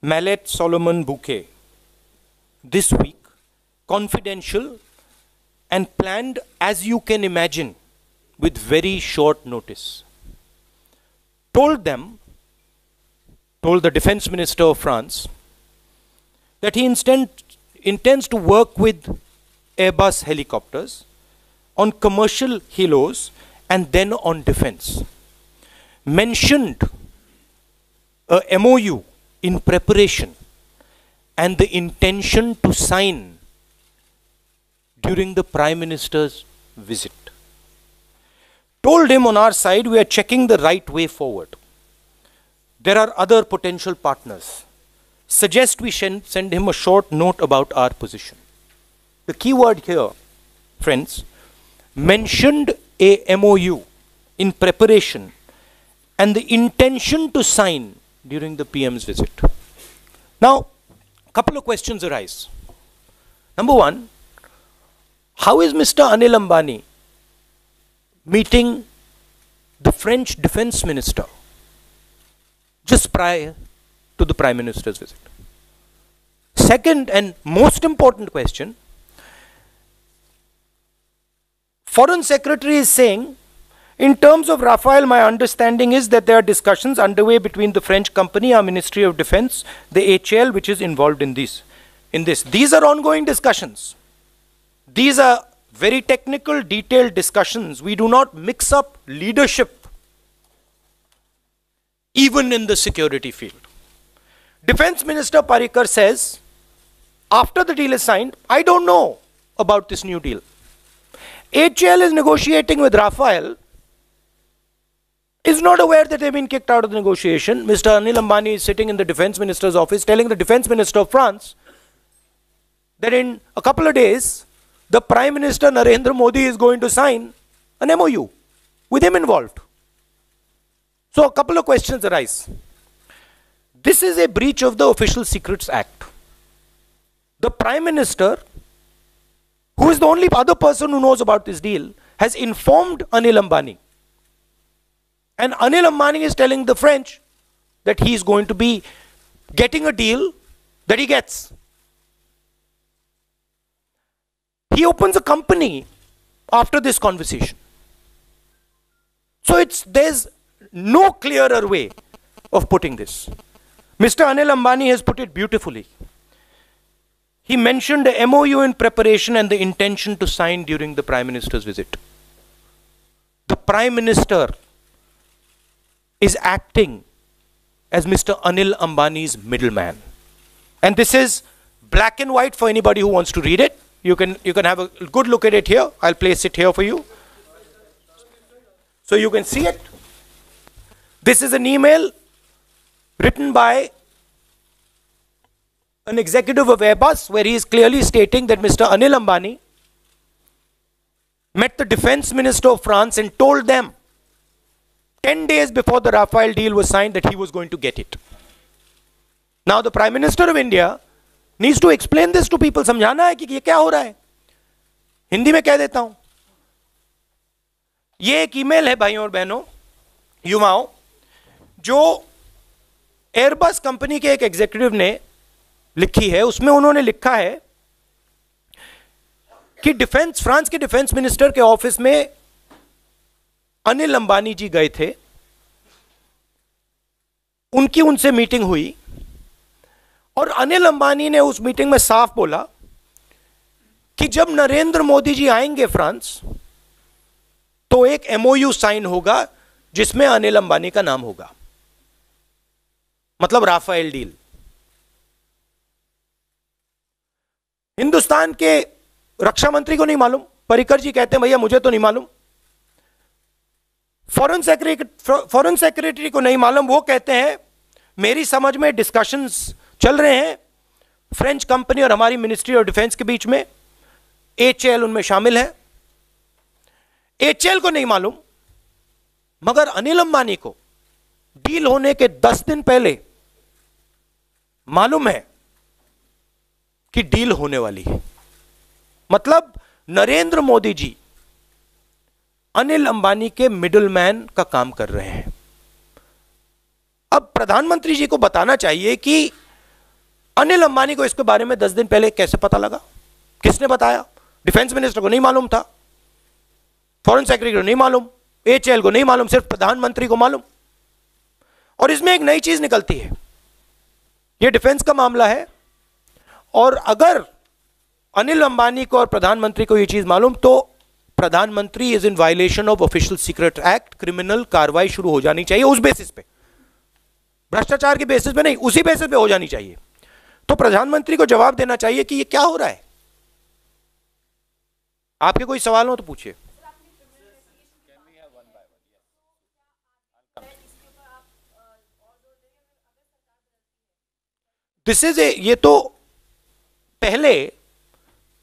Mallet Solomon bouquet this week, confidential and planned, as you can imagine, with very short notice. Told the defense minister of France that he intends to work with Airbus helicopters on commercial helos and then on defense. Mentioned a MOU in preparation and the intention to sign during the Prime Minister's visit. Told him on our side we are checking the right way forward. There are other potential partners. Suggest we send him a short note about our position. The key word here, friends, mentioned a MOU in preparation and the intention to sign during the PM's visit. Now, a couple of questions arise. Number one, how is Mr. Anil Ambani meeting the French defense minister just prior to the Prime Minister's visit? Second and most important question, Foreign Secretary is saying, in terms of Rafale, my understanding is that there are discussions underway between the French company, our Ministry of Defense, the HAL, which is involved in this. These are ongoing discussions. These are very technical, detailed discussions. We do not mix up leadership, even in the security field. Defense Minister Parrikar says, after the deal is signed, I don't know about this new deal. HAL is negotiating with Rafale, is not aware that they've been kicked out of the negotiation. Mr. Anil Ambani is sitting in the defense minister's office telling the defense minister of France that in a couple of days, the Prime Minister Narendra Modi is going to sign an MOU with him involved. So a couple of questions arise. This is a breach of the Official Secrets Act. The Prime Minister, who is the only other person who knows about this deal, has informed Anil Ambani. And Anil Ambani is telling the French that he is going to be getting a deal that he gets. He opens a company after this conversation. So there's no clearer way of putting this. Mr. Anil Ambani has put it beautifully. He mentioned a MOU in preparation and the intention to sign during the Prime Minister's visit. The Prime Minister is acting as Mr. Anil Ambani's middleman. And this is black and white for anybody who wants to read it. You can have a good look at it here. I'll place it here for you, so you can see it. This is an email written by an executive of Airbus where he is clearly stating that Mr. Anil Ambani met the defense minister of France and told them 10 days before the Rafale deal was signed that he was going to get it. Now the Prime Minister of India needs to explain this to people. समझाना है कि ये क्या हो रहा है. हिंदी में कह देता हूं. ये एक ईमेल है भाइयों और बहनों, युवाओं, जो एयरबस कंपनी के एक एग्जीक्यूटिव ने लिखी है. उसमें उन्होंने लिखा है कि फ्रांस के डिफेंस मिनिस्टर के ऑफिस में अनिल अंबानी जी गए थे. उनकी उनसे मीटिंग हुई और अनिल अंबानी ने उस मीटिंग में साफ बोला कि जब नरेंद्र मोदी जी आएंगे फ्रांस तो एक एमओयू साइन होगा जिसमें अनिल अंबानी का नाम होगा. मतलब राफेल डील. हिंदुस्तान के रक्षा मंत्री को नहीं मालूम. पर्रिकर जी कहते हैं भैया मुझे तो नहीं मालूम. फॉरेन सेक्रेटरी को नहीं मालूम. वो कहते हैं मेरी समझ में डिस्कशंस चल रहे हैं फ्रेंच कंपनी और हमारी मिनिस्ट्री ऑफ डिफेंस के बीच में. HAL उनमें शामिल है. HAL को नहीं मालूम, मगर अनिल अंबानी को डील होने के 10 दिन पहले मालूम है कि डील होने वाली है. मतलब नरेंद्र मोदी जी अनिल अंबानी के मिडलमैन का काम कर रहे हैं. अब प्रधानमंत्री जी को बताना चाहिए कि अनिल अंबानी को इसके बारे में 10 दिन पहले कैसे पता लगा? किसने बताया? डिफेंस मिनिस्टर को नहीं मालूम था, फॉरेन सेक्रेटरी को नहीं मालूम, एचएल को नहीं मालूम, सिर्फ प्रधानमंत्री को मालूम। और इसमें एक नई चीज निकलती है, यह डिफेंस का मामला है, और अगर अनिल अंबानी को और प्रधानमंत्री को यह चीज मालूम तो प्रधानमंत्री is in violation of official secret act, criminal कार्रवाई शुरू हो जानी चाहिए उस बेसिस पे, भ्रष्टाचार के बेसिस पे नहीं, उसी बेसिस पे हो जानी चाहिए। तो प्रधानमंत्री को जवाब देना चाहिए कि ये क्या हो रहा है। आपके कोई सवाल हो तो पूछिए। दिस इज ए, ये तो पहले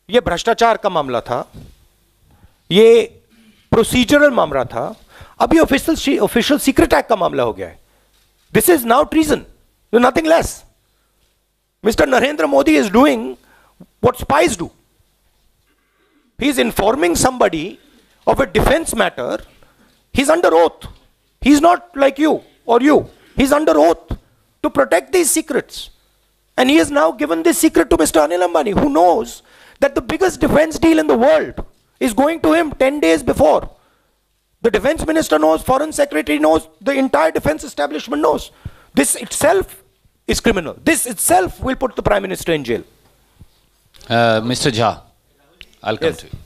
ये भ्रष्टाचार का मामला था, ये प्रोसीजरल मामला था, अभी ऑफिशियल सीक्रेट एक्ट का मामला हो गया है। This is now treason, nothing less. Mister Narendra Modi is doing what spies do. He is informing somebody of a defense matter. He's under oath. He's not like you or you. He's under oath to protect these secrets. And he has now given this secret to Mr. Anil Ambani, who knows that the biggest defense deal in the world is going to him 10 days before. The defense minister knows, foreign secretary knows, the entire defense establishment knows. This itself is criminal. This itself will put the prime minister in jail. Mr. Jha, I'll come to you.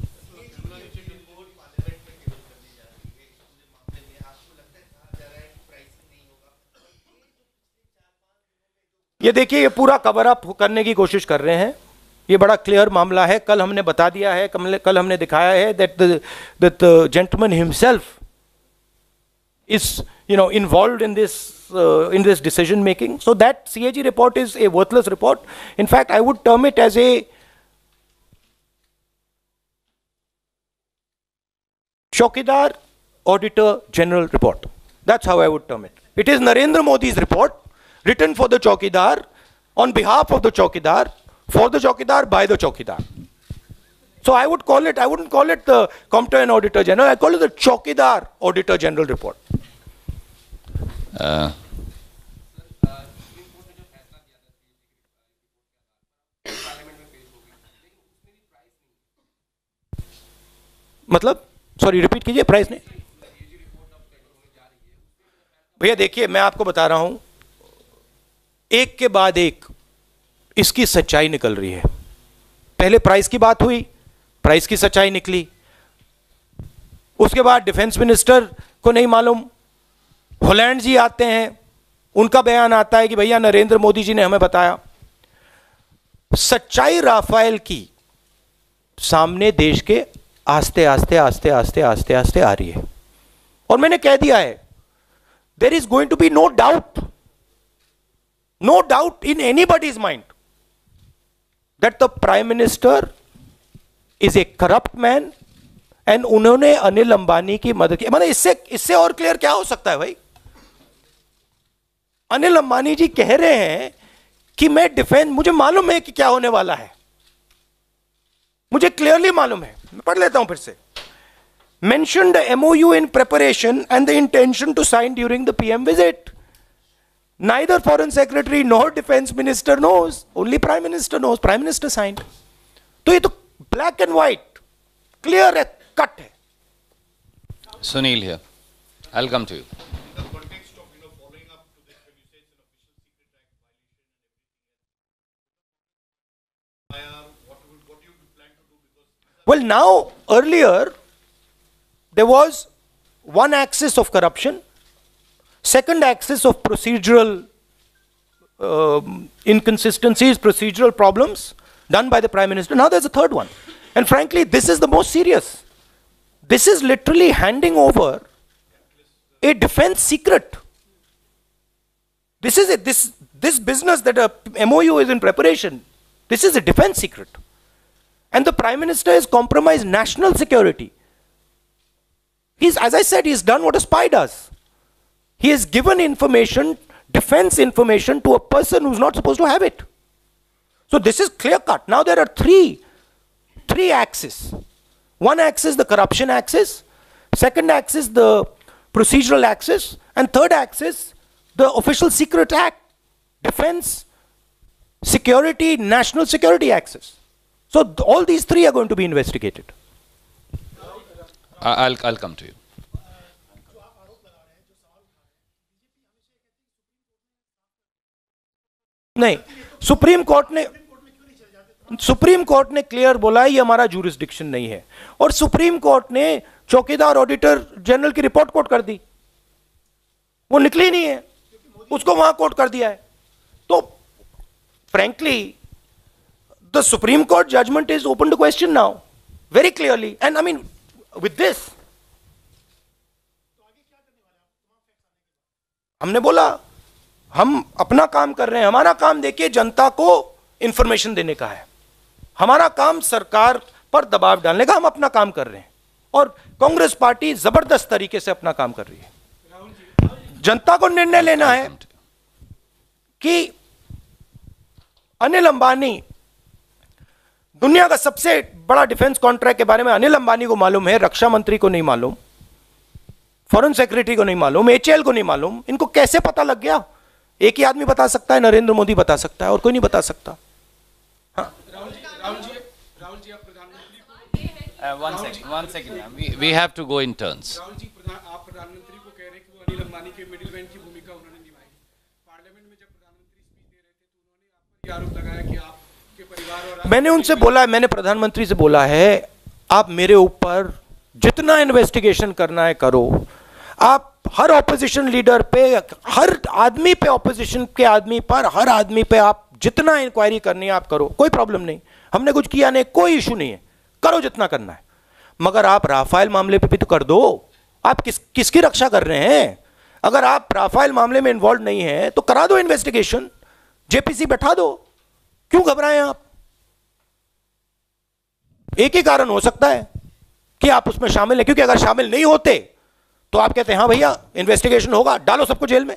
ये देखिए, ये पूरा cover up करने की कोशिश कर रहे हैं। ये बड़ा क्लियर मामला है, कल हमने बता दिया है, कल हमने दिखाया है that the gentleman himself is, involved in this decision making. So that CAG report is a worthless report. In fact, I would term it as a Chaukidar Auditor General report. That's how I would term it. It is Narendra Modi's report, written for the Chaukidar, on behalf of the Chaukidar, for the Chaukidar, by the Chaukidar. So I wouldn't call it the Comptroller and Auditor General, I call it the Chaukidar Auditor General report. मतलब sorry repeat कीजिए, price ने। भैया देखिए, मैं आपको बता रहा हूं, एक के बाद एक इसकी सच्चाई निकल रही है। पहले प्राइस की बात हुई, प्राइस की सच्चाई निकली। उसके बाद डिफेंस मिनिस्टर को नहीं मालूम, हॉलैंड जी आते हैं, उनका बयान आता है कि भैया नरेंद्र मोदी जी ने हमें बताया। सच्चाई राफेल की सामने देश के आस्ते आस्ते आस्ते आस्ते आस्ते आस्ते आ रही है। और मैंने कह दिया है, there is going to be no doubt in anybody's mind that the prime minister is a corrupt man, and उन्होंने अनिल अंबानी की मदद की। मतलब इससे और क्लियर क्या हो सकता है भाई? अनिल अंबानी जी कह रहे हैं कि मैं डिफेंस, मुझे मालूम है कि क्या होने वाला है, मुझे क्लियरली मालूम है। मैं पढ़ लेता हूं फिर से। Mentioned the MOU in preparation and the intention to sign during the PM visit. Neither foreign secretary nor defense minister knows, only prime minister knows. Prime minister signed. तो ये तो black and white, clear है, cut है। Sunil here, I'll come to you. The context of following up to this, when you say it's an official secret act violation, what do you plan to do? Because well, now earlier there was one axis of corruption, second axis of procedural inconsistencies, procedural problems done by the Prime Minister. Now there's a third one. And frankly, this is the most serious. This is literally handing over a defense secret. This is it. This business that a MOU is in preparation, this is a defense secret. And the Prime Minister has compromised national security. As I said, he's done what a spy does. He has given information, defense information, to a person who's not supposed to have it. So this is clear cut. Now there are three axes. One axis, the corruption axis. Second axis, the procedural axis. And third axis, the official secret act, defense security, national security access. So all these three are going to be investigated. I'll come to you. नहीं, supreme court ने clear बोला ये हमारा जूरिसडिक्शन नहीं है, और supreme court ने चौकीदार ऑडिटर जनरल की रिपोर्ट कोट कर दी, वो निकली नहीं है, उसको वहां कोट कर दिया है. तो frankly the supreme court judgment is open to question now very clearly. And I mean with this हमने बोला हम अपना काम कर रहे हैं. हमारा काम देखिए जनता को इंफॉर्मेशन देने का है, हमारा काम सरकार पर दबाव डालने का. हम अपना काम कर रहे हैं और कांग्रेस पार्टी जबरदस्त तरीके से अपना काम कर रही है. जनता को निर्णय लेना है कि अनिल अंबानी, दुनिया का सबसे बड़ा डिफेंस कॉन्ट्रैक्ट के बारे में अनिल अंबानी को मालूम है, रक्षा मंत्री को नहीं मालूम, फॉरेन सेक्रेटरी को नहीं मालूम, एचएएल को नहीं मालूम. इनको कैसे पता लग गया? एक ही आदमी बता सकता है, नरेंद्र मोदी बता सकता है, और कोई नहीं बता सकता. हाँ. राहुल जी आप प्रधानमंत्री को One second. We have to go in turns. Rahul ji आप प्रधानमंत्री को कह रहे हैं कि वो अनिल अंबानी के मिडिलमैन की भूमिका उन्होंने निभाई. पार्लियामेंट में जब प्रधानमंत्री स्पीच दे रहे थे तो उन्होंने आप पर आरोप लगाया कि आपके परिवार और मैंने उनसे बोला, मैंने प्रधानमंत्री से बोला है आप मेरे ऊपर जितना इन्वेस्टिगेशन करना है करो. आप हर ऑपोजिशन लीडर पे, हर आदमी पे, ऑपोजिशन के आदमी पर, हर आदमी पे आप जितना इंक्वायरी करनी है आप करो, कोई प्रॉब्लम नहीं. हमने कुछ किया नहीं, कोई इशू नहीं है, करो जितना करना है. मगर आप राफेल मामले पे भी तो कर दो. आप किसकी रक्षा कर रहे हैं? अगर आप राफेल मामले में इन्वॉल्व नहीं है तो करा दो इन्वेस्टिगेशन, जेपीसी बैठा दो. क्यों घबराएं आप? एक ही कारण हो सकता है कि आप उसमें शामिल हैं, क्योंकि अगर शामिल नहीं होते तो आप कहते हैं हाँ भैया इन्वेस्टिगेशन होगा, डालो सबको जेल में.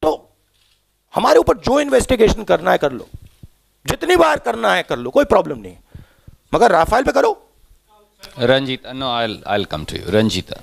तो हमारे ऊपर जो इन्वेस्टिगेशन करना है कर लो, जितनी बार करना है कर लो, कोई प्रॉब्लम नहीं. मगर राफेल पे करो. Ranjita, no, I'll come to you. Ranjita.